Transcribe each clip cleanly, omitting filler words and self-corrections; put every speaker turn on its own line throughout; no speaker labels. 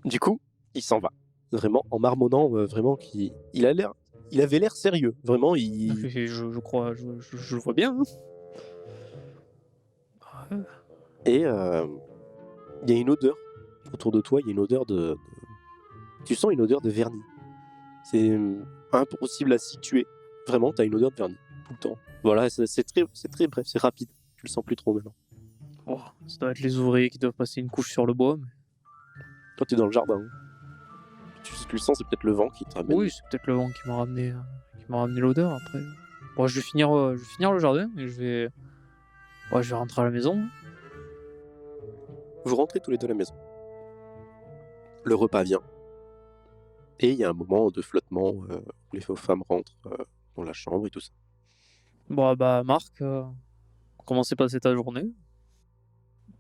Du coup, il s'en va. Vraiment, en marmonnant, vraiment, il avait l'air sérieux. Vraiment,
Je crois, je le vois bien, hein. Ouais.
et il y a une odeur autour de toi, il y a une odeur tu sens une odeur de vernis. C'est, impossible à situer. Vraiment, tu as une odeur de vernis, tout le temps. Voilà, c'est très bref, c'est rapide. Tu le sens plus trop maintenant.
Oh, ça doit être les ouvriers qui doivent passer une couche sur le bois, mais
Toi, tu es dans le jardin. Tu le sens, c'est peut-être le vent qui te ramène.
oui, c'est peut-être le vent qui m'a ramené l'odeur après. Bon, je vais finir le jardin et je vais rentrer à la maison.
Vous rentrez tous les deux à la maison. Le repas vient. Et il y a un moment de flottement où les femmes rentrent dans la chambre et tout ça.
Bon, bah, Marc, comment s'est passée ta journée?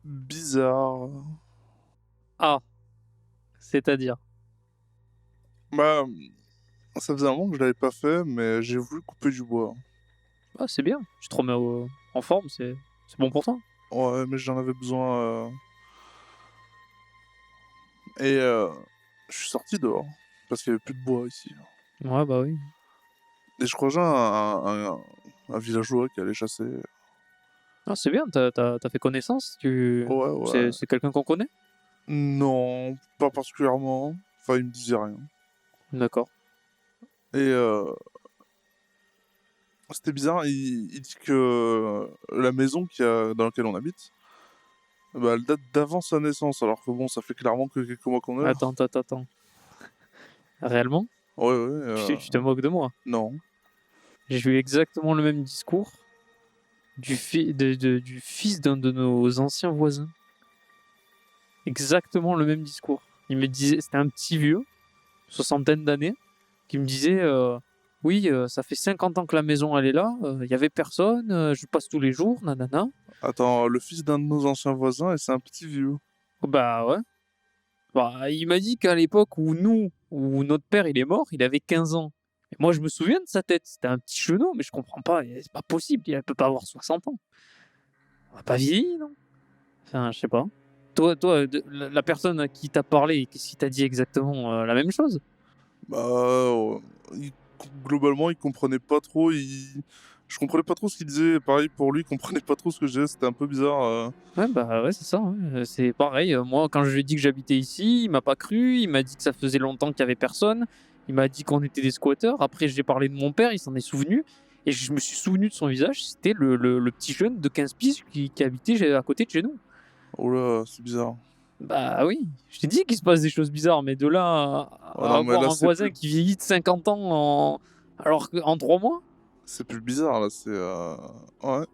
Bizarre.
Ah, c'est-à-dire?
Bah, ça faisait un moment que je l'avais pas fait, mais j'ai voulu couper du bois.
Ah, c'est bien, tu te remets en forme, c'est bon pour toi.
Ouais, mais j'en avais besoin. Et je suis sorti dehors, parce qu'il y avait plus de bois ici.
Ouais, bah oui.
Et je croisais un villageois qui allait chasser.
Ah, c'est bien, t'as fait connaissance,
Ouais, ouais.
c'est quelqu'un qu'on connaît?
Non, pas particulièrement. Enfin, il me disait rien.
D'accord.
Et c'était bizarre, il dit que la maison dans laquelle on habite, bah, elle date d'avant sa naissance, alors que bon, ça fait clairement que quelques mois qu'on est là.
Attends. Réellement?
Ouais, ouais.
Tu te moques de moi.
Non.
J'ai eu exactement le même discours du fils d'un de nos anciens voisins. Exactement le même discours. Il me disait, c'était un petit vieux, soixantaine d'années, qui me disait oui, ça fait 50 ans que la maison elle est là, il y avait personne, je passe tous les jours, nanana.
Attends, le fils d'un de nos anciens voisins, et c'est un petit vieux.
Bah ouais. Bah, il m'a dit qu'à l'époque où notre père il est mort, il avait 15 ans. Et moi je me souviens de sa tête, c'était un petit cheneau, mais je comprends pas, c'est pas possible, il peut pas avoir 60 ans. On a pas vieilli, non? Enfin, je sais pas. Toi, la personne à qui t'a parlé, qu'est-ce qu'il t'a dit exactement? La même chose?
Bah, globalement, il comprenait pas trop. Je comprenais pas trop ce qu'il disait. Pareil pour lui, il comprenait pas trop ce que je disais. C'était un peu bizarre.
Ouais, bah ouais, c'est ça, ouais. C'est pareil. Moi, quand je lui ai dit que j'habitais ici, il m'a pas cru. Il m'a dit que ça faisait longtemps qu'il y avait personne. Il m'a dit qu'on était des squatteurs. Après, j'ai parlé de mon père, il s'en est souvenu. Et je me suis souvenu de son visage. C'était le petit jeune de 15 piges qui habitait à côté de chez nous.
Oh là, c'est bizarre.
Bah oui, je t'ai dit qu'il se passe des choses bizarres, mais de là
Oh
à
non, mais
avoir
là,
un
c'est
voisin
plus...
qui vieillit de 50 ans alors qu'en 3 mois.
c'est plus bizarre, là. C'est... Ouais.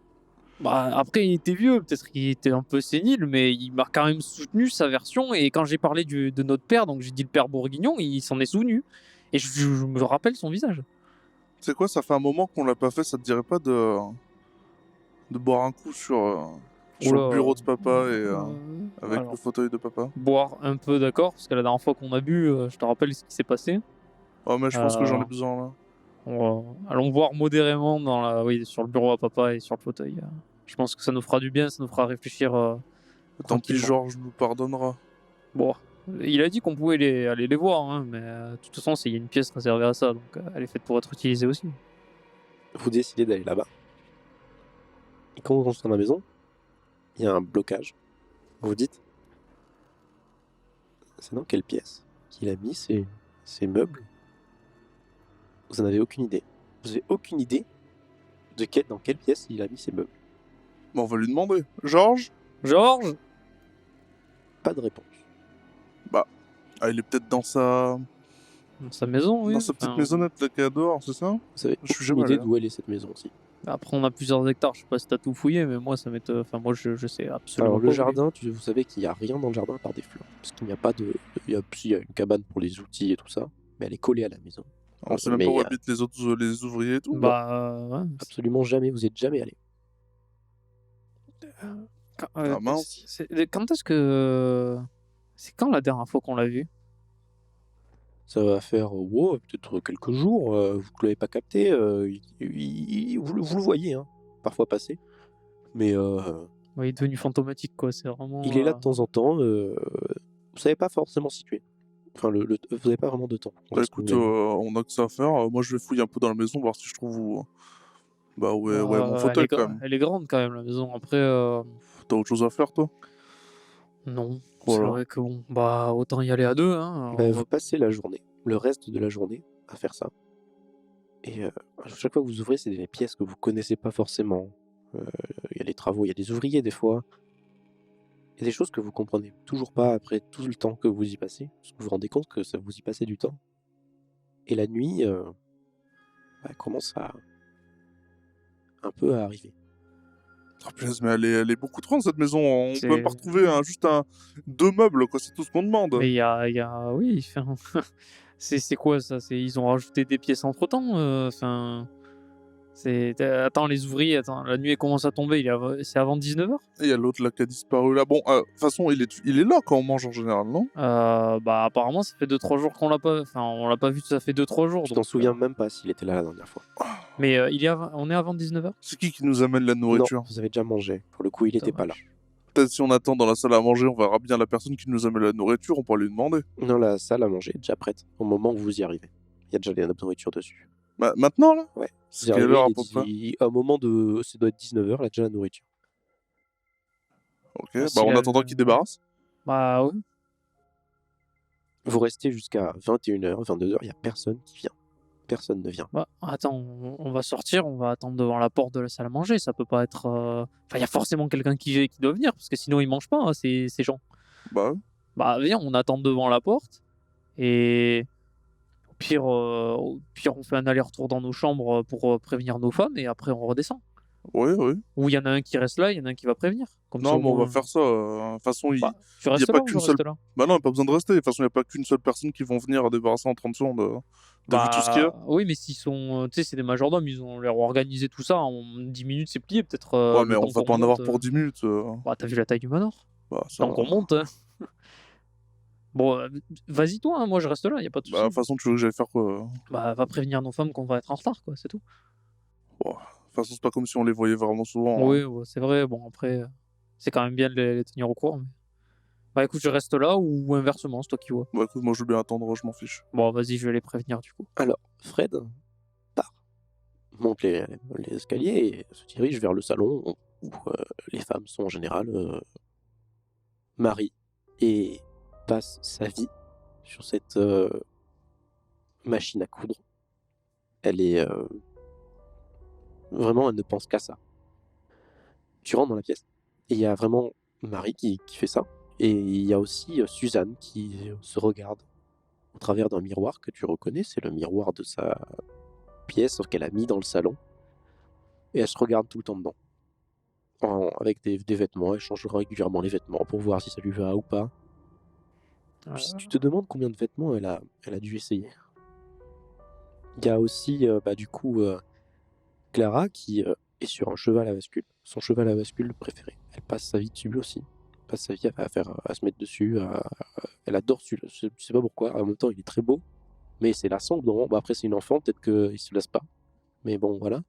Bah, après, il était vieux, peut-être qu'il était un peu sénile, mais il m'a quand même soutenu sa version. Et quand j'ai parlé de notre père, donc j'ai dit le père bourguignon, il s'en est souvenu. Et je me rappelle son visage.
Tu sais quoi, ça fait un moment qu'on l'a pas fait. Ça te dirait pas de boire un coup sur le
Oula.
bureau de papa et avec le
Alors,
fauteuil de papa?
boire un peu, d'accord, parce que la dernière fois qu'on a bu, je te rappelle ce qui s'est passé.
Oh, mais je pense que
Euh,
j'en ai besoin, là.
allons boire modérément oui, sur le bureau à papa et sur le fauteuil. Je pense que ça nous fera du bien, ça nous fera réfléchir
Tant pis,
tranquillement.
Georges nous pardonnera.
Bon, il a dit qu'on pouvait aller les voir, hein, mais de toute façon, il y a une pièce réservée à ça, donc elle est faite pour être utilisée aussi.
Vous décidez d'aller là-bas. Et quand vous rentrez dans la maison, il y a un blocage. Vous vous dites, c'est dans quelle pièce qu'il a mis ces meubles? Vous n'en avez aucune idée. Vous n'avez aucune idée dans quelle pièce il a mis ces meubles.
Bon, on va lui demander. Georges?
Georges?
Pas de réponse.
Ah, il est peut-être dans
Dans sa maison, oui.
dans sa petite
Enfin,
maisonnette là qu'il y a dehors, c'est ça?
Vous avez
Je suis
aucune
jamais
idée
allé, hein.
d'où elle est cette maison aussi.
après, on a plusieurs hectares, je sais pas si t'as tout fouillé, mais moi, enfin, moi, je sais absolument
Alors
pas
le
où il est.
jardin, vous savez qu'il n'y a rien dans le jardin à part des fleurs. Parce qu'il n'y a pas de... il y a une cabane pour les outils et tout ça, mais elle est collée à la maison.
On sait même pas où habitent les ouvriers et tout.
Bah, ouais.
Absolument jamais, vous n'y êtes jamais allé.
Ah mince.
Quand est-ce que. C'est quand la dernière fois qu'on l'a vu?
Ça va faire peut-être quelques jours, vous ne l'avez pas capté, vous le voyez hein, parfois passer, mais
Ouais, il est devenu fantomatique, quoi. C'est vraiment.
il est là de temps en temps, vous savez pas forcément situer. Enfin, vous n'avez pas vraiment de temps.
Bah écoute, on a que ça à faire. Moi, je vais fouiller un peu dans la maison, voir si je trouve où est mon fauteuil quand même.
Elle est grande quand même, la maison. Après,
T'as autre chose à faire, toi?
non. C'est
Voilà.
vrai que bon, bah, autant y aller à deux. Hein.
Bah, vous passez la journée, le reste de la journée, à faire ça. Et à chaque fois que vous ouvrez, c'est des pièces que vous connaissez pas forcément. Il y a des travaux, il y a des ouvriers des fois. Il y a des choses que vous comprenez toujours pas après tout le temps que vous y passez. Parce que vous vous rendez compte que ça vous y passez du temps. Et la nuit, commence un peu à arriver.
Ah, punaise, mais elle est beaucoup trop grande cette maison. On
C'est-
peut même pas retrouver juste deux meubles, quoi. C'est tout ce qu'on demande.
Mais il y a... Oui, enfin... c'est quoi ça? Ils ont rajouté des pièces entre-temps. Enfin... Attends, les ouvriers, la nuit elle commence à tomber, c'est avant 19h?
Et il y a l'autre là qui a disparu là. Bon, de toute façon, il est là quand on mange en général, non?
Bah apparemment ça fait 2-3 jours qu'on l'a pas... Enfin, on l'a pas vu, ça fait 2-3 jours.
Je t'en
donc,
souviens même pas s'il était là la dernière fois.
Mais on est avant 19h?
C'est qui nous amène la nourriture?
Non, vous avez déjà mangé. Pour le coup, il était pas là.
Peut-être si on attend dans la salle à manger, on verra bien la personne qui nous amène la nourriture, on pourra lui demander.
Non, la salle à manger est déjà prête au moment où vous y arrivez. Il y a déjà de la nourriture dessus.
Maintenant là?
Ouais.
C'est quelle heure à peu près?
Au moment de... Ça doit être 19h, là, déjà la nourriture.
Ok,
Ah, si
en
la-
attendant qu'il débarrasse.
Bah ouais.
Vous restez jusqu'à 21h, 22h, il n'y a personne qui vient. Personne ne vient.
Bah, attends, on va sortir, on va attendre devant la porte de la salle à manger, ça peut pas être... Enfin, il y a forcément quelqu'un qui doit venir, parce que sinon ils mangent pas, hein, ces gens.
Bah,
Bah viens, on attend devant la porte, et au pire on fait un aller-retour dans nos chambres pour prévenir nos femmes, et après on redescend.
oui.
Ou il y en a un qui reste là, il y en a un qui va prévenir. Comme ça,
Non,
au
mais on va
moins-
faire ça. De toute façon,
Bah, tu
y a
restes
pas
là ou
qu'une
je
seule-
reste là?
Bah non, pas besoin de rester. De toute façon, il n'y a pas qu'une seule personne qui vont venir débarrasser en 30 secondes. T'as vu tout ce qu'il y a?
Oui, mais s'ils sont... Tu sais, c'est des majordomes, ils ont l'air organisé tout ça, en 10 minutes c'est plié, peut-être.
Ouais,
le
mais on
temps
va
qu'on
pas en avoir
monte,
pour 10 minutes.
Bah, t'as vu la taille du manoir?
Bah, ça
Tant
va.
qu'on monte, hein. Bon, vas-y toi, hein, moi je reste là, y a pas de
Bah, de
souci.
toute façon, tu veux que j'aille faire quoi?
Bah, va prévenir nos femmes qu'on va être en retard, quoi, c'est tout.
Bon, de toute façon, c'est pas comme si on les voyait vraiment souvent.
Oui, ouais, c'est vrai, bon, après, c'est quand même bien de les tenir au courant. Bah, écoute, je reste là ou inversement, c'est toi qui vois.
Bah, écoute, moi, je veux bien attendre, je m'en fiche.
Bon, vas-y, je vais les prévenir du coup.
Alors, Fred part, monte les escaliers et se dirige vers le salon où les femmes sont en général mariées et passe sa vie sur cette machine à coudre. Elle est vraiment, elle ne pense qu'à ça. Tu rentres dans la pièce et il y a vraiment Marie qui fait ça, et il y a aussi Suzanne qui se regarde au travers d'un miroir que tu reconnais. C'est le miroir de sa pièce qu'elle a mis dans le salon, et elle se regarde tout le temps dedans, avec des vêtements. Elle change régulièrement les vêtements pour voir si ça lui va ou pas. Puis si tu te demandes combien de vêtements elle a dû essayer. Il y a aussi du coup Clara qui est sur un cheval à bascule, son cheval à bascule préféré. Elle passe sa vie dessus aussi. Elle passe sa vie à se mettre dessus. Elle adore celui-là. Je sais pas pourquoi. En même temps, il est très beau, mais c'est lassant. Bon, après, c'est une enfant, peut-être qu'il se lasse pas. Mais bon, voilà.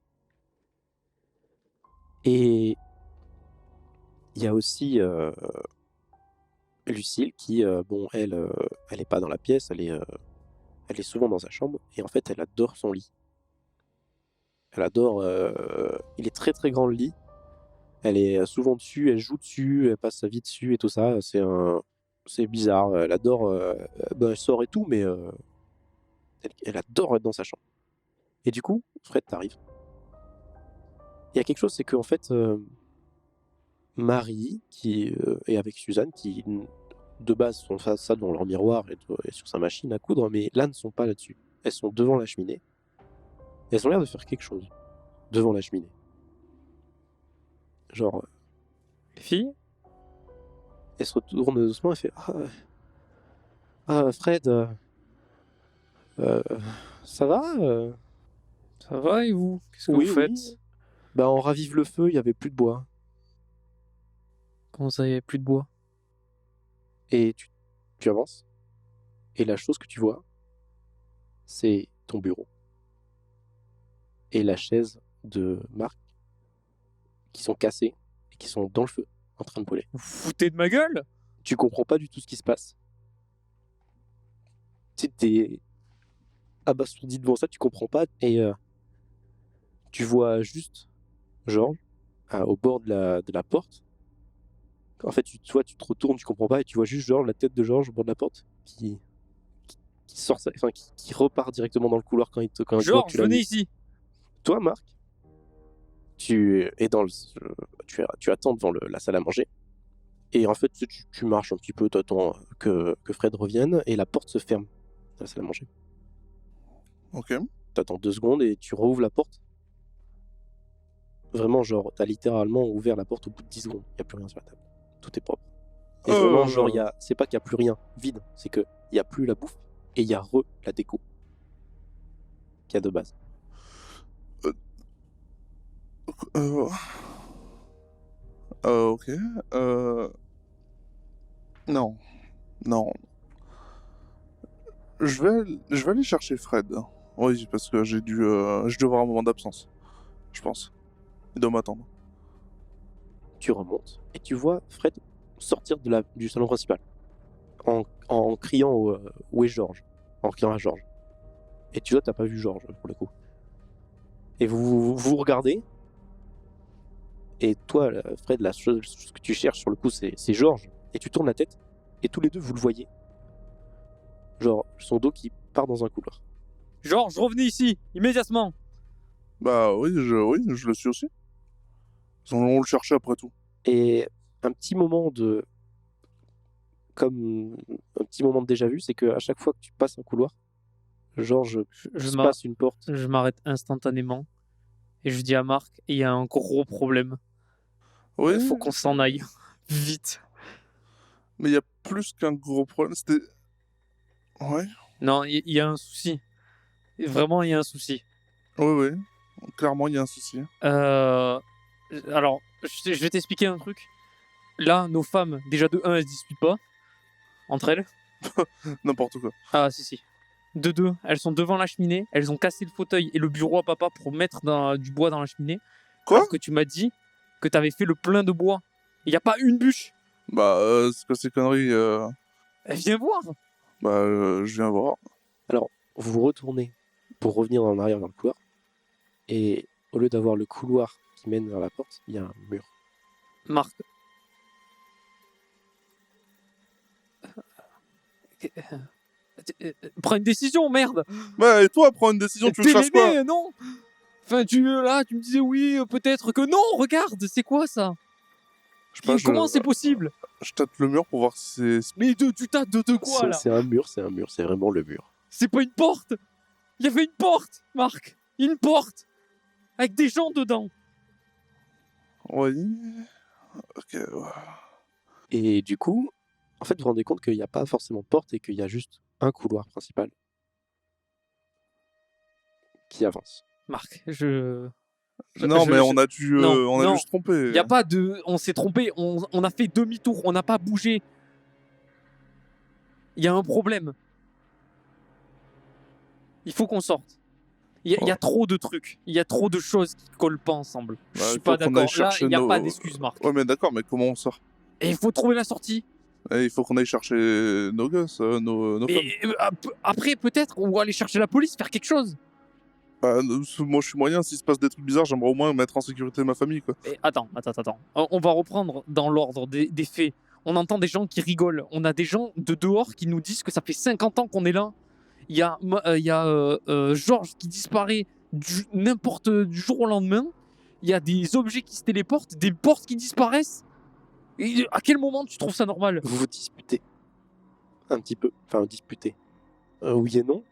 Et il y a aussi Lucille qui, elle est pas dans la pièce, elle est souvent dans sa chambre, et en fait, elle adore son lit. Elle adore. Il est très très grand le lit. Elle est souvent dessus, elle joue dessus, elle passe sa vie dessus et tout ça. C'est bizarre. Elle adore. Elle sort et tout, mais elle adore être dans sa chambre. Et du coup, Fred t'arrive. Il y a quelque chose, c'est qu'en fait, Marie qui est avec Suzanne, qui de base sont ça dans leur miroir et sur sa machine à coudre, mais là ne sont pas là-dessus. Elles sont devant la cheminée. Et elles ont l'air de faire quelque chose devant la cheminée. Genre,
Les filles?
elle se retourne doucement et fait Fred, ça va
Ça va et vous? Qu'est-ce que
Oui,
vous
oui.
faites?
Bah, on ravive le feu, il y avait plus de bois.
Comment ça, y a plus de bois?
Et tu avances, et la chose que tu vois, c'est ton bureau. Et la chaise de Marc, qui sont cassées, et qui sont dans le feu, en train de brûler.
Vous vous foutez de ma gueule?
Tu comprends pas du tout ce qui se passe. t'es abasourdi devant ça, tu comprends pas, et tu vois juste Georges au bord de la porte. En fait, toi, tu te retournes, tu comprends pas, et tu vois juste Georges, la tête de Georges au bord de la porte, qui sort, enfin, qui repart directement dans le couloir quand quand il voit que
Georges,
tu l'as
venez
mis.
ici.
Toi, Marc, tu es dans tu attends devant la salle à manger, et en fait, tu marches un petit peu, t'attends que Fred revienne, et la porte se ferme de la salle à manger.
Ok.
T'attends 2 secondes et tu rouvres la porte. Vraiment, genre, t'as littéralement ouvert la porte au bout de 10 secondes. Y a plus rien sur la table. Tout est propre. Et vraiment, genre, c'est pas qu'il y a plus rien vide, c'est que y a plus la bouffe et y a la déco qu'il y a de base.
Ok. Non. Non. Je vais aller chercher Fred. Oui, parce que je dois avoir un moment d'absence. Je pense. Il doit m'attendre.
Tu remontes et tu vois Fred sortir du salon principal en criant où est Georges, en criant à Georges. Et tu vois, t'as pas vu Georges pour le coup. Et vous regardez. Et toi, Fred, la chose que tu cherches sur le coup, c'est Georges. Et tu tournes la tête, et tous les deux, vous le voyez. Genre, son dos qui part dans un couloir.
Georges, revenez ici, immédiatement.
Bah oui, je le suis aussi. On le cherchait après tout.
Et un petit moment de déjà-vu, c'est qu'à chaque fois que tu passes un couloir, Georges se passe une porte.
Je m'arrête instantanément et je dis à Marc, il y a un gros problème.
Oui.
Il faut qu'on s'en aille. Vite.
Mais il y a plus qu'un gros problème. C'était. Ouais.
Non, il y a un souci. Vraiment, il y a un souci.
Oui. Clairement, il y a un souci.
Alors, je vais t'expliquer un truc. Là, nos femmes, déjà de 1, elles se disputent pas entre elles.
N'importe quoi.
Ah, si. De 2, elles sont devant la cheminée. Elles ont cassé le fauteuil et le bureau à papa pour mettre du bois dans la cheminée.
Quoi?
Alors que tu m'as dit que t'avais fait le plein de bois. Il n'y a pas une bûche.
Bah, c'est quoi ces conneries
Viens voir.
Bah, je viens voir.
Alors, vous vous retournez pour revenir en arrière vers le couloir. Et au lieu d'avoir le couloir qui mène vers la porte, il y a un mur.
Marc. Prends une décision, merde.
Bah, et toi, prends une décision, tu veux que je fasse quoi?
l'aîné, non. Enfin, tu me disais oui, peut-être que non. Regarde, c'est quoi ça?
Je sais pas,
Comment c'est possible?
Je tâte le mur pour voir si c'est.
Mais tu tâtes de quoi là?
C'est un mur, c'est vraiment le mur.
C'est pas une porte. Il y avait une porte, Marc. Une porte avec des gens dedans.
Oui. Ok, ouais.
Et du coup, en fait, vous vous rendez compte qu'il n'y a pas forcément de porte et qu'il y a juste un couloir principal qui avance.
Marc,
Non, mais on a dû se tromper.
Il y a pas de, on s'est trompé. On a fait demi-tour. On n'a pas bougé. Il y a un problème. Il faut qu'on sorte. Il y a trop de trucs. Il y a trop de choses qui collent pas ensemble. Je suis pas d'accord. Là, il n'y a pas d'excuse, Marc.
Ouais, mais d'accord, mais comment on sort?
Et il faut trouver la sortie.
Et il faut qu'on aille chercher nos gosses, nos femmes.
Et après, peut-être, on va aller chercher la police, faire quelque chose.
Bah, moi, je suis moyen. S'il se passe des trucs bizarres, j'aimerais au moins mettre en sécurité ma famille, quoi.
Et attends. On va reprendre dans l'ordre des faits. On entend des gens qui rigolent. On a des gens de dehors qui nous disent que ça fait 50 ans qu'on est là. Il y a Georges qui disparaît du jour au lendemain. Il y a des objets qui se téléportent, des portes qui disparaissent. Et à quel moment tu trouves ça normal?
Vous vous disputez un petit peu, enfin disputez, oui et non.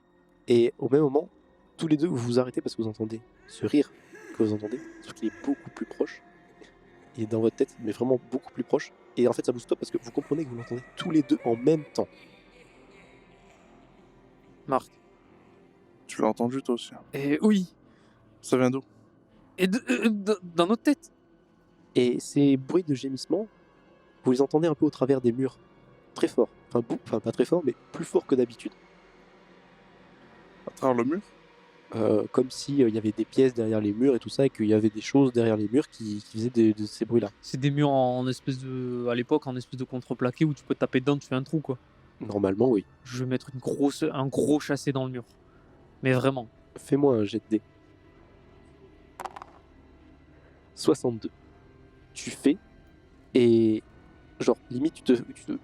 Et au même moment, tous les deux vous vous arrêtez parce que vous entendez ce rire que vous entendez, sauf qu'il est beaucoup plus proche. Il est dans votre tête, mais vraiment beaucoup plus proche. Et en fait, ça vous stoppe parce que vous comprenez que vous l'entendez tous les deux en même temps.
Marc.
Tu l'as entendu, toi aussi?
Oui.
Ça vient d'où?
Et dans notre tête.
Et ces bruits de gémissements, vous les entendez un peu au travers des murs. Très fort. Enfin, pas très fort, mais plus fort que d'habitude.
À travers le mur?
Comme s'il y avait des pièces derrière les murs et tout ça, et qu'il y avait des choses derrière les murs qui faisaient de ces bruits-là.
C'est des murs à l'époque, en espèce de contreplaqué où tu peux taper dedans, tu fais un trou, quoi.
Normalement, oui.
Je vais mettre un gros chassé dans le mur. Mais vraiment.
Fais-moi un jet de dés. 62. Tu fais, et genre, limite,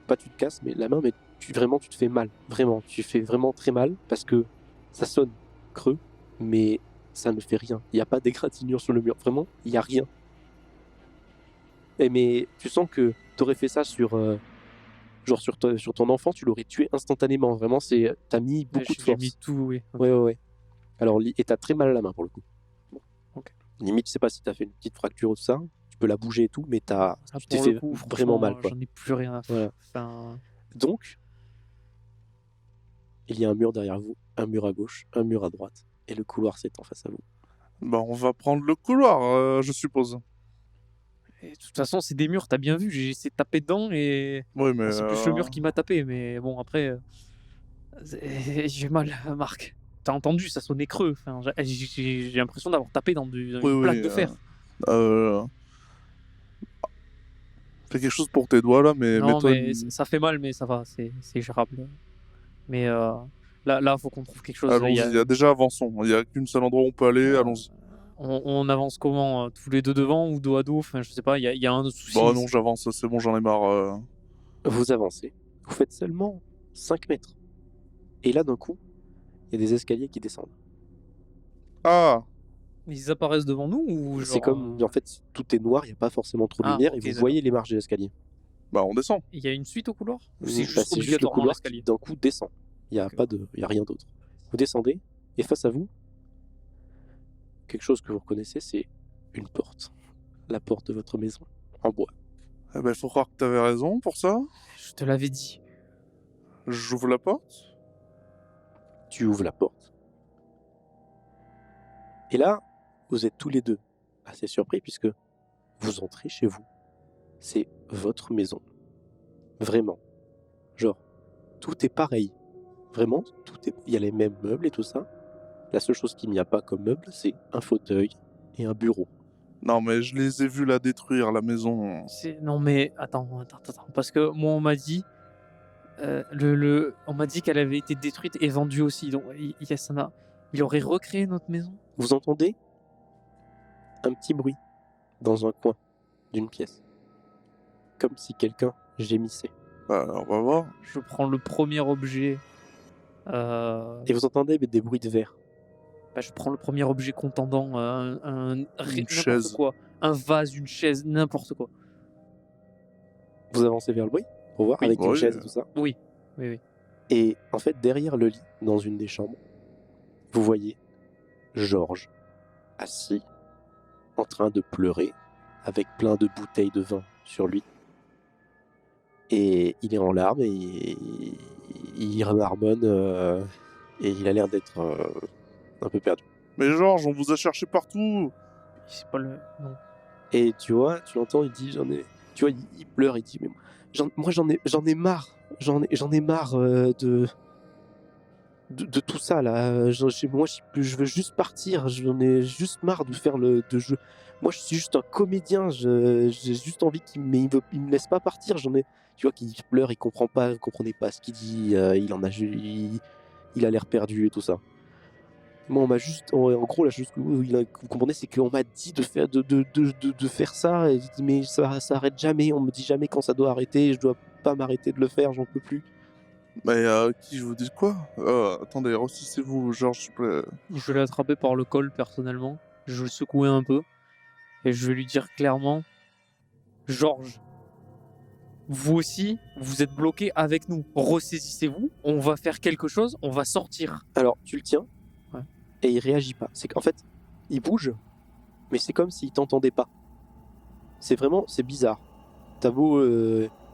pas tu te casses, mais la main, mais tu te fais mal. Vraiment, tu fais vraiment très mal, parce que ça sonne creux, mais ça ne fait rien. Il n'y a pas d'égratignure sur le mur. Vraiment, il n'y a rien. Mais tu sens que tu aurais fait ça sur ton enfant, tu l'aurais tué instantanément. Vraiment, t'as mis beaucoup de
J'ai
force.
mis tout, oui. Ok.
Ouais. Alors, et t'as très mal à la main pour le coup. Bon.
Ok.
Limite, je sais pas si t'as fait une petite fracture ou tout ça, tu peux la bouger et tout, mais tu t'es
Pour le
fait
coup,
vraiment mal, quoi.
J'en ai plus rien à faire.
Voilà.
Enfin,
Donc, il y a un mur derrière vous, un mur à gauche, un mur à droite, et le couloir s'étend face à vous.
Bah, on va prendre le couloir, je suppose.
et de toute façon, c'est des murs, t'as bien vu. J'ai essayé de taper dedans et
Oui, mais.
c'est plus le mur qui m'a tapé. Mais bon, après, j'ai mal, Marc. T'as entendu, ça sonnait creux. Enfin, j'ai l'impression d'avoir tapé dans une plaque de fer.
Fais quelque chose pour tes doigts là, mais
Non,
mets-toi
mais ça fait mal, mais ça va, c'est gérable. Mais là, faut qu'on trouve quelque chose.
Allons-y, déjà avançons. Il n'y a qu'une seul endroit où on peut aller, allons-y.
On avance comment tous les deux devant ou dos à dos? Enfin, je sais pas, il y a un autre souci.
Bah non, j'avance, c'est bon, j'en ai marre.
Vous avancez. Vous faites seulement 5 mètres. Et là, d'un coup, il y a des escaliers qui descendent.
Ah,
Ils apparaissent devant nous ou genre...
C'est comme, en fait, tout est noir, il n'y a pas forcément trop de lumière,
ok,
et vous
d'accord.
voyez les marches de l'escalier.
bah on descend.
Il y a une suite au couloir? Ou
Bah,
c'est juste
le
obligatoirement
couloir
l'escalier?
qui, d'un coup, descend. Il n'y a,
Ok.
y a rien d'autre. Vous descendez, et face à vous, quelque chose que vous reconnaissez, c'est une porte. La porte de votre maison, en bois.
Eh ben, faut croire que t'avais raison pour ça.
Je te l'avais dit.
J'ouvre la porte.
Tu ouvres la porte. Et là, vous êtes tous les deux assez surpris puisque vous entrez chez vous. C'est votre maison. Vraiment. Genre, tout est pareil. Vraiment, il y a les mêmes meubles et tout ça. La seule chose qu'il n'y a pas comme meuble, c'est un fauteuil et un bureau.
Non, mais je les ai vus la détruire, la maison.
Non mais attends. Parce que moi on m'a dit... on m'a dit qu'elle avait été détruite et vendue aussi. Donc il aurait recréé notre maison.
Vous entendez un petit bruit dans un coin d'une pièce. Comme si quelqu'un gémissait.
Bah, on va voir.
Je prends le premier objet.
Et vous entendez des bruits de verre.
Je prends le premier objet contendant, n'importe
chaise.
quoi, un vase, une chaise, n'importe quoi.
Vous avancez vers le bruit pour voir
Oui,
avec
bah
une
oui.
chaise et tout ça.
Oui.
Et en fait, derrière le lit, dans une des chambres, vous voyez Georges assis, en train de pleurer, avec plein de bouteilles de vin sur lui. Et il est en larmes et il marmonne et il a l'air d'être un peu perdu.
Mais Georges, on vous a cherché partout.
C'est pas le. Non.
Et tu vois, tu l'entends, il dit tu vois, il pleure, il dit mais moi j'en ai marre, j'en ai marre de tout ça là. Moi je veux juste partir, j'en ai juste marre de faire de jeu. Moi je suis juste un comédien, j'ai juste envie il me laisse pas partir, tu vois qu'il pleure, il comprenait pas ce qu'il dit, il a l'air perdu et tout ça. Moi, on m'a juste, en gros, la chose que vous comprenez, c'est qu'on m'a dit de faire ça, et je dis, mais ça arrête jamais, on me dit jamais quand ça doit arrêter, je dois pas m'arrêter de le faire, j'en peux plus.
Mais qui je vous dis quoi Attendez, ressaisissez-vous, Georges, s'il vous plaît.
Je vais l'attraper par le col personnellement. Je vais le secouer un peu. Et je vais lui dire clairement: Georges, vous aussi, vous êtes bloqué avec nous. Ressaisissez-vous, on va faire quelque chose, on va sortir.
Alors, tu le tiens,
ouais.
Et il réagit pas. C'est qu'en fait, il bouge, mais c'est comme s'il t'entendait pas. C'est bizarre. T'as beau,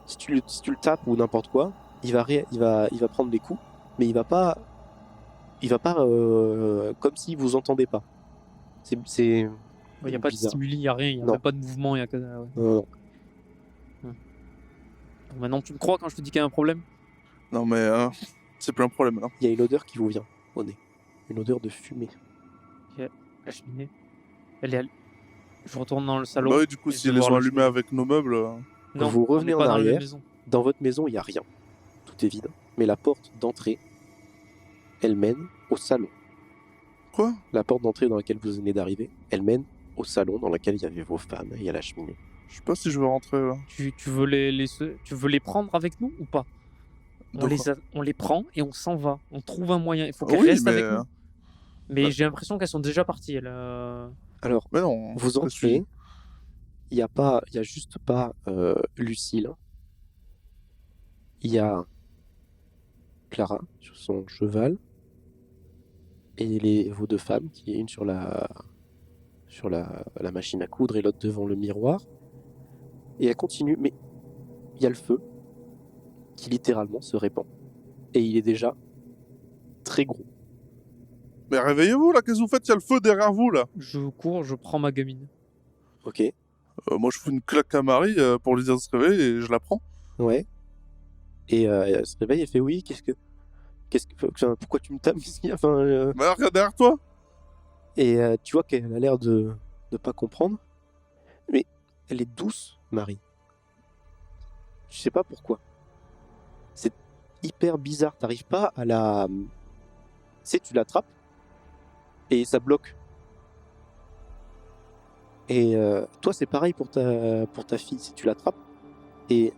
si tu le tapes ou n'importe quoi, il va prendre des coups, mais il va pas comme s'il vous entendait pas.
Il n'y a pas de
bizarre.
stimuli, il n'y a rien, il n'y a
Non.
même pas de mouvement. Y a que... ouais.
Non.
Bon, maintenant, tu me crois quand je te dis qu'il y a un problème?
Non, mais c'est plus un problème là.
Il y a une odeur qui vous vient au nez. Une odeur de fumée.
La cheminée. Je retourne dans le salon.
Bah oui, du coup,
et je
s'ils
vais
les
voir
ont
la
allumés
cheminée.
avec nos meubles.
Non,
vous revenez
on est pas
en
dans la même
arrière.
maison.
Dans votre maison, il n'y a rien. Tout est vide. mais la porte d'entrée, elle mène au salon.
Quoi?
La porte d'entrée dans laquelle vous venez d'arriver, elle mène au salon dans lequel il y avait vos femmes et il y a la cheminée.
Je sais pas si je veux rentrer là.
Tu veux tu veux les prendre avec nous ou pas? On les prend et on s'en va. On trouve un moyen. Il faut qu'elles
Oui,
restent avec
mais.
nous. Mais j'ai l'impression qu'elles sont déjà parties.
Alors,
Mais non.
vous
je suis-
entrez, il y a juste pas Lucille. Il y a Clara sur son cheval et vos deux femmes, qui est une sur la machine à coudre et l'autre devant le miroir. Et elle continue, mais il y a le feu qui littéralement se répand. Et il est déjà très gros.
Mais réveillez-vous là, qu'est-ce que vous faites? Il y a le feu derrière vous là.
Je cours, je prends ma gamine.
Ok,
Moi je fous une claque à Marie pour lui dire de se réveiller et je la prends.
ouais. Et elle se réveille et fait oui, pourquoi tu me tapes? Qu'est-ce qu'il y a?
Mais regarde derrière toi.
Et tu vois qu'elle a l'air de pas comprendre. Mais elle est douce, Marie. Je sais pas pourquoi. C'est hyper bizarre. T'arrives pas à la... Tu sais, tu l'attrapes et ça bloque. Et toi, c'est pareil pour ta fille. Si tu l'attrapes et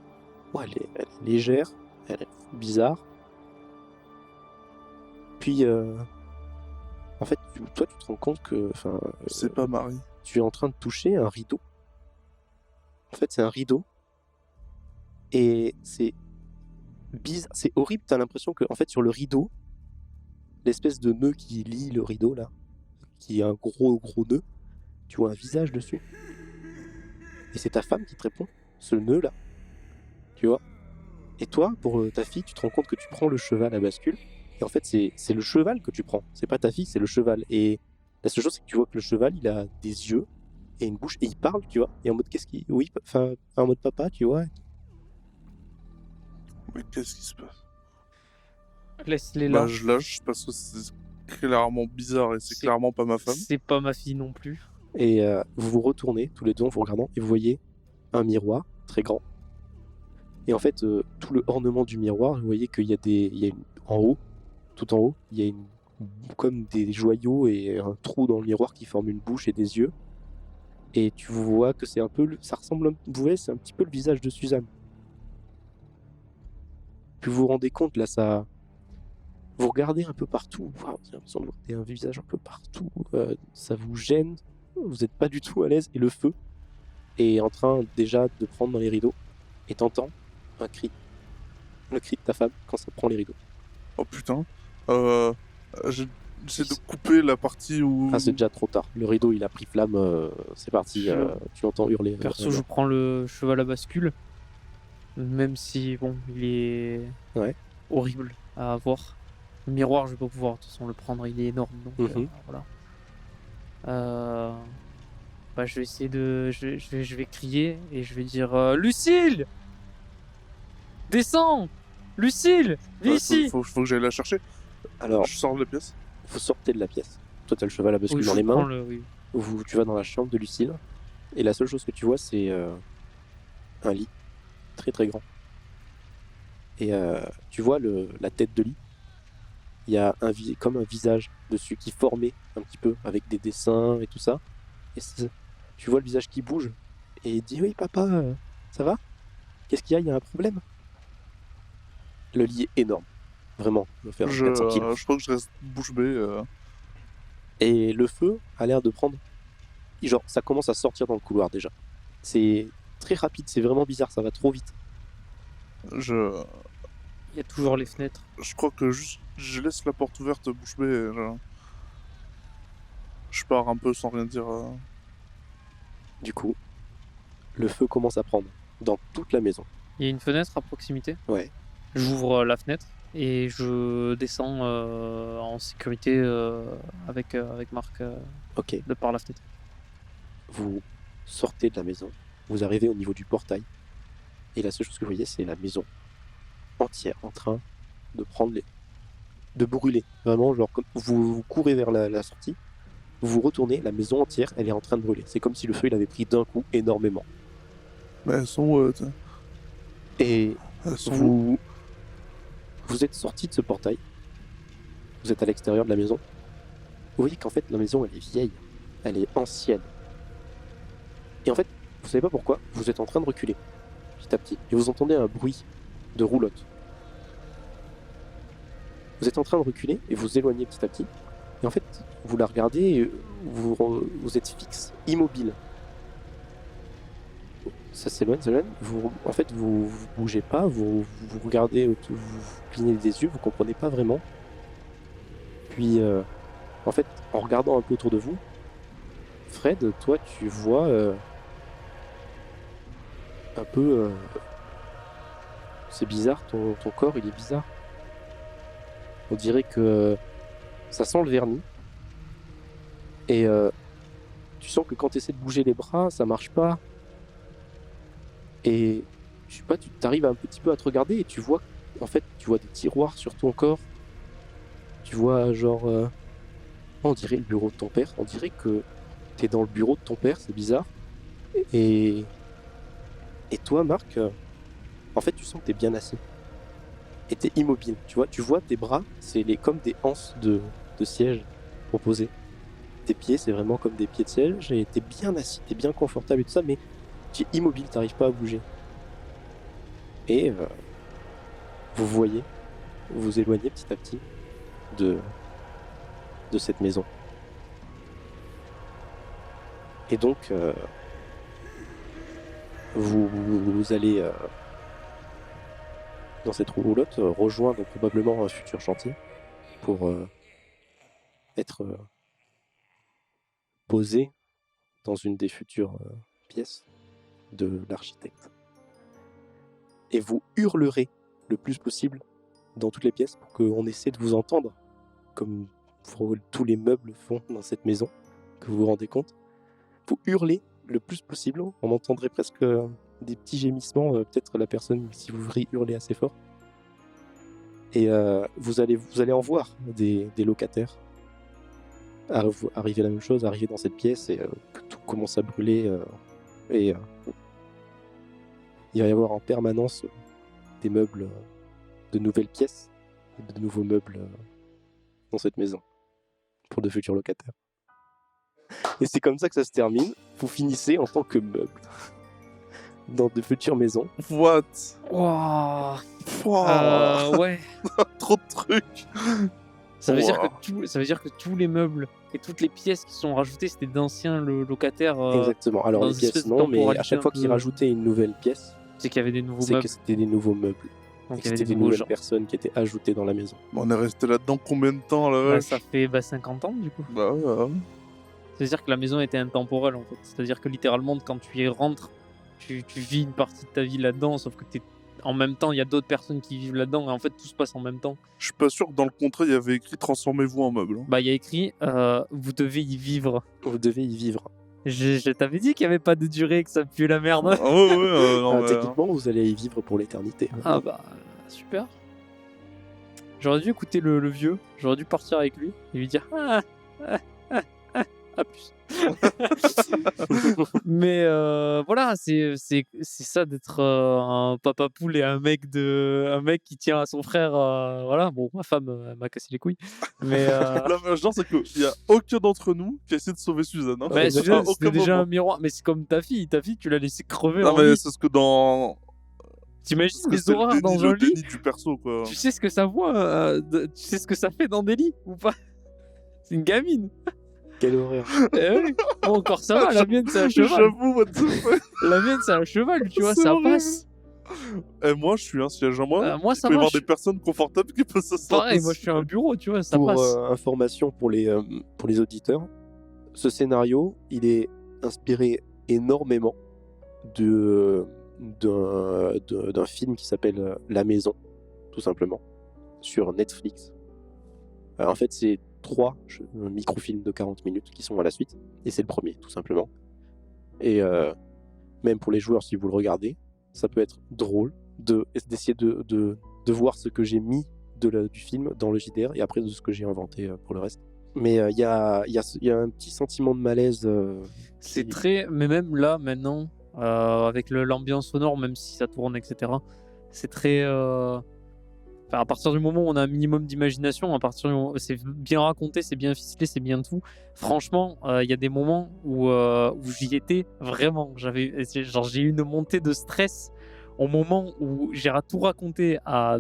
ouais, elle est légère, elle est bizarre. Puis en fait, toi, tu te rends compte que
C'est pas Marie.
tu es en train de toucher un rideau. En fait, c'est un rideau. Et c'est bizarre, c'est horrible. T'as l'impression que, en fait, sur le rideau, l'espèce de nœud qui lie le rideau là, qui est un gros nœud, tu vois un visage dessus. Et c'est ta femme qui te répond, ce nœud là, tu vois. Et toi, pour ta fille, tu te rends compte que tu prends le cheval à bascule. Et en fait, c'est le cheval que tu prends. C'est pas ta fille, c'est le cheval. Et la seule chose, c'est que tu vois que le cheval, il a des yeux et une bouche et il parle, tu vois. Et en mode qu'est-ce qu'il, oui, enfin, en mode papa, tu vois.
Mais qu'est-ce qui se passe?
Laisse-les là.
Bah je lâche parce que c'est clairement bizarre et c'est clairement pas ma femme.
C'est pas ma fille non plus.
Et vous vous retournez tous les deux en vous regardant et vous voyez un miroir très grand. Et en fait, tout le ornement du miroir, vous voyez qu'il y a en haut, tout en haut, il y a comme des joyaux et un trou dans le miroir qui forme une bouche et des yeux. Et tu vois que c'est un peu, ça ressemble, vous voyez, c'est un petit peu le visage de Suzanne. Puis vous vous rendez compte, là, ça... Vous regardez un peu partout, waouh, vous avez l'impression de voir un visage un peu partout, ça vous gêne, vous n'êtes pas du tout à l'aise, et le feu est en train déjà de prendre dans les rideaux, et t'entends un cri, le cri de ta femme quand ça prend les rideaux.
Oh putain. J'essaie de couper la partie où...
Ah, c'est déjà trop tard, le rideau il a pris flamme, c'est parti, tu l'entends hurler.
Perso, je prends le cheval à bascule. Même si, bon, il est horrible à voir. Le miroir, je vais pas pouvoir de toute façon le prendre, il est énorme. Donc voilà. Bah, je vais essayer de. Je vais crier et je vais dire Lucille! Descends! Lucille! Viens ici!
Faut que j'aille la chercher.
Alors,
je sors de la pièce.
Vous sortez de la pièce. Toi, t'as le cheval à bascule dans les mains. Tu vas dans la chambre de Lucille. Et la seule chose que tu vois, c'est un lit très très grand. Et tu vois la tête de lit. Il y a comme un visage dessus qui formait un petit peu avec des dessins et tout ça. Et tu vois le visage qui bouge et il dit oui papa, ça va? Qu'est-ce qu'il y a? Il y a un problème? Le lit est énorme, vraiment. Il doit faire 400 kilos.
Je crois que je reste bouche bée.
Et le feu a l'air de prendre. Genre ça commence à sortir dans le couloir déjà. C'est très rapide, c'est vraiment bizarre, ça va trop vite.
Il y a toujours les fenêtres.
Je crois que juste je laisse la porte ouverte bouche bée. Je pars un peu sans rien dire.
Du coup, le feu commence à prendre dans toute la maison.
Il y a une fenêtre à proximité.
Ouais.
J'ouvre la fenêtre et je descends en sécurité avec Marc de par la fenêtre.
Vous sortez de la maison, vous arrivez au niveau du portail et la seule chose que vous voyez, c'est la maison entière en train de de brûler. Vraiment, genre, comme vous courez vers la sortie, vous vous retournez, la maison entière, elle est en train de brûler. C'est comme si le feu, il avait pris d'un coup énormément.
Mais elles sont...
Et
elles sont...
vous êtes sorti de ce portail, vous êtes à l'extérieur de la maison, vous voyez qu'en fait la maison elle est vieille, elle est ancienne. Et en fait, vous savez pas pourquoi, vous êtes en train de reculer, petit à petit, et vous entendez un bruit de roulotte. Vous êtes en train de reculer et vous éloignez petit à petit, et en fait, vous la regardez et vous êtes fixe, immobile. Ça s'éloigne, en fait, vous bougez pas, vous regardez, vous clignez des yeux, vous comprenez pas vraiment. Puis, en fait, en regardant un peu autour de vous, Fred, toi, tu vois un peu... c'est bizarre, ton corps, il est bizarre. On dirait que ça sent le vernis. Et tu sens que quand tu essaies de bouger les bras, ça marche pas. Et je sais pas, tu t'arrives un petit peu à te regarder et tu vois, en fait, tu vois des tiroirs sur ton corps. Tu vois, genre, on dirait le bureau de ton père. On dirait que t'es dans le bureau de ton père, c'est bizarre. Et toi, Marc, en fait, tu sens que t'es bien assis. Et t'es immobile, tu vois tes bras, c'est comme des anses de siège proposées. Tes pieds, c'est vraiment comme des pieds de siège, et t'es bien assis, t'es bien confortable et tout ça, mais tu es immobile, t'arrives pas à bouger. Et vous voyez, vous vous éloignez petit à petit de cette maison. Et donc, vous allez... dans cette roulotte, rejoindre probablement un futur chantier pour être posé dans une des futures pièces de l'architecte. Et vous hurlerez le plus possible dans toutes les pièces pour qu'on essaie de vous entendre, comme tous les meubles font dans cette maison, que vous vous rendez compte. Vous hurlez le plus possible, on entendrait presque des petits gémissements, peut-être la personne, si vous hurlez assez fort. Et vous allez en voir des locataires arriver la même chose, arriver dans cette pièce et que tout commence à brûler. Et il va y avoir en permanence des meubles, de nouvelles pièces, de nouveaux meubles dans cette maison pour de futurs locataires. Et c'est comme ça que ça se termine. Vous finissez en tant que meuble dans de futures maisons.
What?
Wow.
Wow.
Ouais.
Trop de trucs.
Ça veut dire que tous les meubles et toutes les pièces qui sont rajoutées, c'était d'anciens locataires.
Exactement. Alors les pièces non, mais à chaque fois qu'ils rajoutaient une nouvelle pièce,
c'est qu'il y avait des nouveaux
c'est
meubles.
que c'était des nouveaux meubles.
Donc
et que c'était des nouvelles personnes qui étaient ajoutées dans la maison.
On est resté là-dedans combien de temps là?
Bah, ça fait 50 ans du coup.
Bah ouais.
C'est-à-dire que la maison était intemporelle en fait. C'est-à-dire que littéralement quand tu y rentres, tu vis une partie de ta vie là-dedans, sauf que en même temps il y a d'autres personnes qui vivent là-dedans et en fait tout se passe en même temps.
Je suis pas sûr que dans le contrat il y avait écrit transformez-vous en meuble.
Bah il y a écrit vous devez y vivre.
Vous devez y vivre.
Je t'avais dit qu'il n'y avait pas de durée, que ça pue la merde.
Ah ouais, non,
techniquement vous allez y vivre pour l'éternité.
Ah bah super. J'aurais dû écouter le vieux, j'aurais dû partir avec lui et lui dire plus. Mais voilà, c'est ça d'être un papa poule et un mec qui tient à son frère. Voilà, bon, ma femme elle m'a cassé les couilles. Mais
la chance c'est qu'il n'y a aucun d'entre nous qui a essayé de sauver Suzanne. Hein.
Bah, Suzanne, c'était déjà un miroir, mais c'est comme ta fille, tu l'as laissé crever.
Non, mais c'est ce que dans.
T'imagines les horreurs dans un lit
du perso, quoi.
Tu sais ce que ça voit, tu sais ce que ça fait dans des lits ou pas? C'est une gamine.
Quelle horreur.
Oui. Bon, encore ça va, la mienne c'est un cheval.
J'avoue, what the fuck.
La mienne c'est un cheval, tu vois, ça passe.
Et moi je suis un siège en moi.
Moi ça
va. Il peut y avoir
je...
des personnes confortables qui peuvent s'asseoir.
Pareil, moi je suis un bureau, tu vois, ça
pour,
passe.
Information pour les auditeurs, ce scénario, il est inspiré énormément d'un film qui s'appelle La Maison, tout simplement, sur Netflix. En fait, c'est 3 microfilms de 40 minutes qui sont à la suite, et c'est le premier, tout simplement. Et même pour les joueurs, si vous le regardez, ça peut être drôle d'essayer de voir ce que j'ai mis du film dans le JDR, et après de ce que j'ai inventé pour le reste. Mais il y a un petit sentiment de malaise.
C'est très... Mais même là, maintenant, avec l'ambiance sonore, même si ça tourne, etc., c'est très... Enfin, à partir du moment où on a un minimum d'imagination, à partir du moment où c'est bien raconté, c'est bien ficelé, c'est bien tout. Franchement, il y a des moments où j'y étais vraiment. J'ai eu une montée de stress au moment où j'ai tout raconté à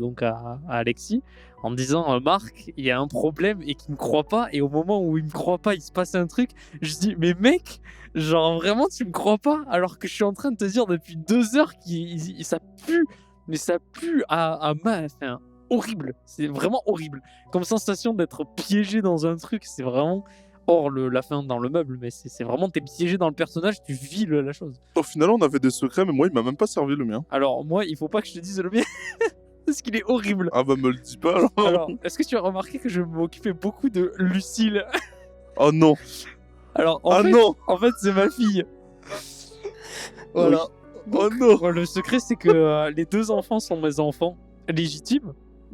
Alexis en me disant Marc, il y a un problème et qu'il me croit pas. Et au moment où il me croit pas, il se passe un truc. Je dis mais mec, genre vraiment tu me crois pas alors que je suis en train de te dire depuis 2 heures que ça pue, mais ça pue à mal. Enfin, horrible, c'est vraiment horrible. Comme sensation d'être piégé dans un truc, c'est vraiment hors la fin dans le meuble, mais c'est vraiment t'es piégé dans le personnage, tu vis la chose.
Au final, on avait des secrets, mais moi, il m'a même pas servi le mien.
Alors moi, il faut pas que je te dise le mien, parce qu'il est horrible.
Ah bah, me le dis pas, alors.
Alors, est-ce que tu as remarqué que je m'occupais beaucoup de Lucille?
Oh non.
Alors,
non.
en fait, c'est ma fille. Voilà.
Oh non.
Bon, le secret, c'est que les 2 enfants sont mes enfants légitimes,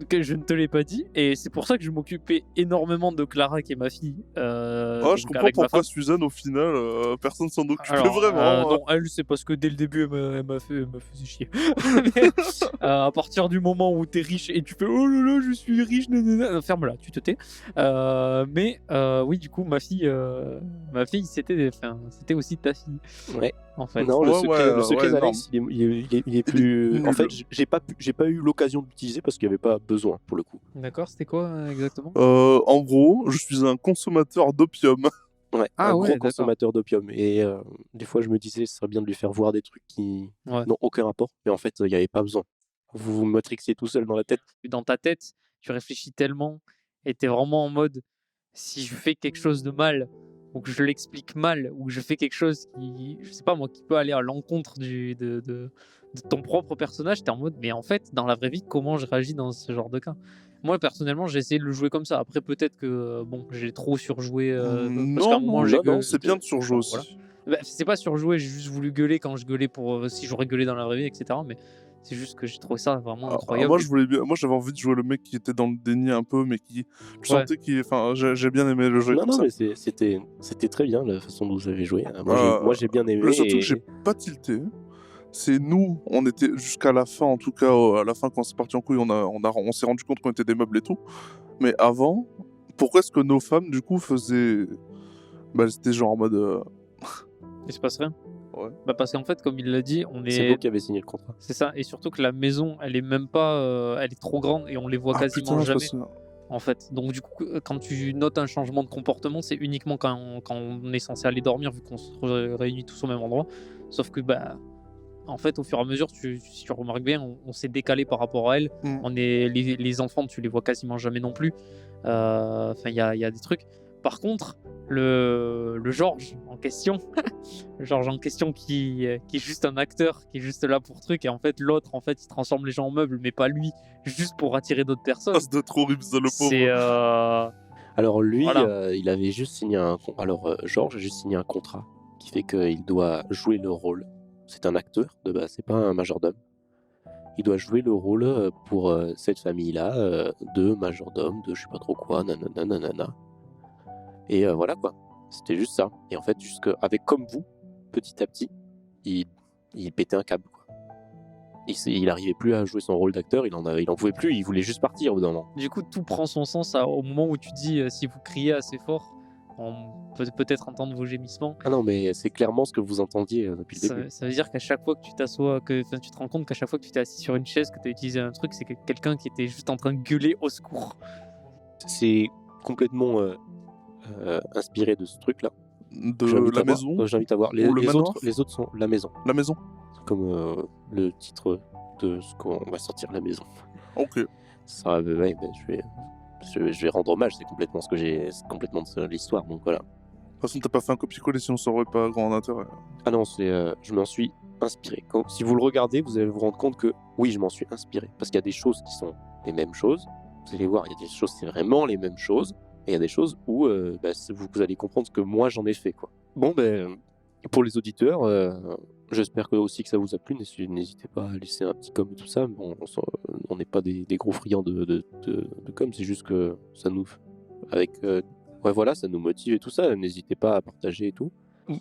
que je ne te l'ai pas dit, et c'est pour ça que je m'occupais énormément de Clara, qui est ma fille.
Je
donc
comprends
avec ma
pourquoi
femme.
Suzanne, au final, personne s'en occupait
Alors,
vraiment.
non, elle, c'est parce que dès le début, elle m'a fait chier. Mais, à partir du moment où t'es riche et tu fais oh là là, je suis riche, nanana, ferme-la, tu te tais. Mais oui, du coup, ma fille, c'était aussi ta fille.
Ouais.
En fait.
Non, le secret
ouais,
d'Alex, il est plus. En fait, j'ai pas eu l'occasion de l'utiliser parce qu'il n'y avait pas besoin pour le coup.
D'accord, c'était quoi exactement?
En gros, je suis un consommateur d'opium.
Ouais,
Ah
un
ouais,
gros
d'accord.
consommateur d'opium. Et des fois, je me disais, ce serait bien de lui faire voir des trucs qui
Ouais.
n'ont aucun rapport. Mais en fait, il n'y avait pas besoin. Vous matrixiez tout seul dans la tête.
Dans ta tête, tu réfléchis tellement et t'es vraiment en mode si je fais quelque chose de mal ou que je l'explique mal ou que je fais quelque chose qui, je sais pas moi, qui peut aller à l'encontre de ton propre personnage, t'es en mode mais en fait, dans la vraie vie, comment je réagis dans ce genre de cas? Moi, personnellement, j'ai essayé de le jouer comme ça. Après, peut-être que bon, j'ai trop surjoué. Parce qu'à un moment,
non, c'est bien de surjouer aussi.
Voilà. Bah, c'est pas surjoué, j'ai juste voulu gueuler quand je gueulais pour si j'aurais gueulé dans la vraie vie, etc. Mais c'est juste que j'ai trouvé ça vraiment incroyable.
Moi, j'avais envie de jouer le mec qui était dans le déni un peu, mais qui. Tu sentais qu'il. Enfin, j'ai bien aimé le jeu.
Non,
comme ça.
mais c'était très bien la façon dont vous avez joué. Moi, j'ai bien aimé.
Surtout que j'ai pas tilté. C'est nous, on était jusqu'à la fin, en tout cas, à la fin, quand c'est parti en couille, on s'est rendu compte qu'on était des meubles et tout. Mais avant, pourquoi est-ce que nos femmes, du coup, faisaient. Bah, c'était genre en mode.
Il se passe rien.
Ouais.
Bah parce qu'en fait, comme il l'a dit,
C'est vous qui avez signé le contrat.
C'est ça, et surtout que la maison, elle est même pas, elle est trop grande et on les voit quasiment jamais. En fait, donc du coup, quand tu notes un changement de comportement, c'est uniquement quand on est censé aller dormir, vu qu'on se réunit tous au même endroit. Sauf que bah, en fait, au fur et à mesure, si tu remarques bien, on s'est décalé par rapport à elle. Les enfants, tu les vois quasiment jamais non plus. Enfin, il y a des trucs. Par contre, le Georges en question, qui est juste un acteur, qui est juste là pour truc, et en fait l'autre, en fait, il transforme les gens en meubles, mais pas lui, juste pour attirer d'autres personnes.
Ah, c'est trop horrible, ça, le pauvre.
Alors lui,
Voilà.
il avait juste signé Georges a juste signé un contrat qui fait qu'il doit jouer le rôle. C'est un acteur de base, c'est pas un majordome. Il doit jouer le rôle pour cette famille-là de majordome, de je sais pas trop quoi, nanana. Et voilà quoi, c'était juste ça. Et en fait, avec comme vous, petit à petit, il pétait un câble. Quoi. Il arrivait plus à jouer son rôle d'acteur, il en pouvait plus, il voulait juste partir au bout d'un moment.
Du coup, tout prend son sens au moment où tu dis si vous criez assez fort, on peut peut-être entendre vos gémissements.
Ah non, mais c'est clairement ce que vous entendiez depuis le début.
Ça veut dire qu'à chaque fois que tu t'assois, tu te rends compte qu'à chaque fois que tu t'es assis sur une chaise, que tu as utilisé un truc, c'est quelqu'un qui était juste en train de gueuler au secours.
C'est complètement inspiré de ce truc-là.
De la maison.
J'invite à voir. Les autres sont La Maison.
La maison.
Comme le titre de ce qu'on va sortir, La Maison.
Ok.
Ça, ouais, je vais rendre hommage. C'est complètement l'histoire. Donc voilà.
De toute façon, t'as pas fait un copier-coller, sinon ça aurait pas grand intérêt.
Ah non, je m'en suis inspiré. Si vous le regardez, vous allez vous rendre compte que oui, je m'en suis inspiré. Parce qu'il y a des choses qui sont les mêmes choses. Vous allez voir, il y a des choses, c'est vraiment les mêmes choses. Et il y a des choses où vous allez comprendre ce que moi j'en ai fait. Quoi. Bon, pour les auditeurs, j'espère aussi que ça vous a plu. N'hésitez pas à laisser un petit com et tout ça. Bon, on n'est pas des gros friands de com, c'est juste que ça nous. Ça nous motive et tout ça. N'hésitez pas à partager et tout.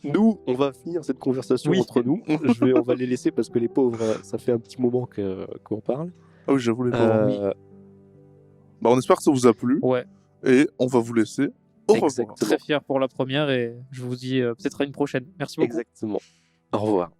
Nous, on va finir cette conversation entre nous. On va les laisser parce que les pauvres, ça fait un petit moment qu'on parle.
Ah oui, j'avoue, les pauvres. Bah, on espère que ça vous a plu.
Ouais,
Et on va vous laisser. Au revoir.
Exactement.
très fier pour la première et je vous dis peut-être à une prochaine. Merci beaucoup.
Exactement. Au revoir.